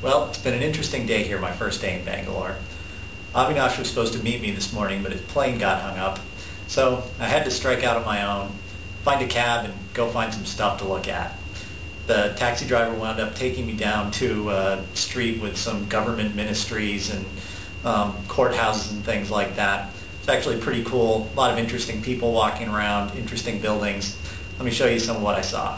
Well, it's been an interesting day here, my first day in Bangalore. Avinash was supposed to meet me this morning, but his plane got hung up. So I had to strike out on my own, find a cab, and go find some stuff to look at. The taxi driver wound up taking me down to a street with some government ministries and courthouses and things like that. It's actually pretty cool. A lot of interesting people walking around, interesting buildings. Let me show you some of what I saw.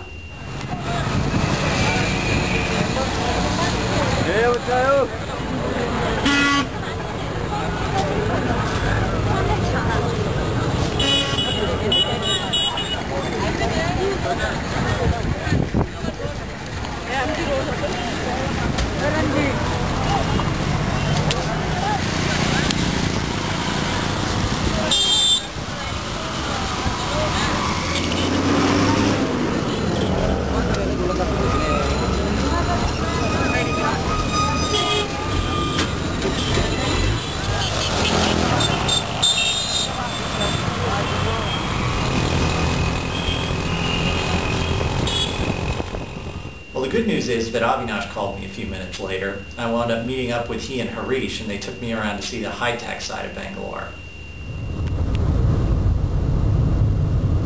Well, the good news is that Avinash called me a few minutes later. I wound up meeting up with he and Harish, and they took me around to see the high-tech side of Bangalore.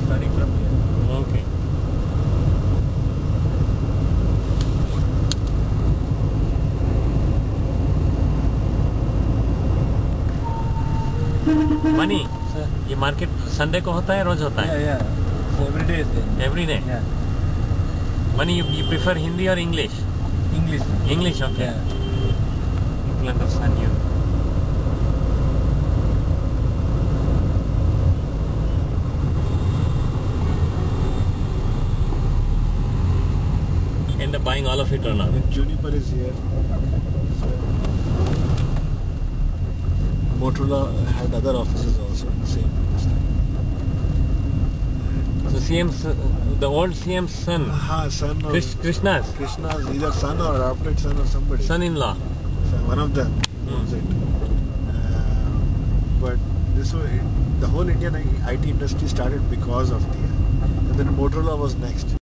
Starting from here. Okay. Money, sir, ये market Sunday को होता है रोज होता है? Yeah. So every day is there. Every day? Yeah. Money, you prefer Hindi or English? English. English, okay. Yeah. People understand you. End up buying all of it or not? Juniper is here. Motorola had other offices also, same. So CM's, the old CM's son, Son or Krishna's either son or adopted son or somebody. son-in-law. One of them owns it. But the whole Indian IT industry started because of the. And then Motorola was next.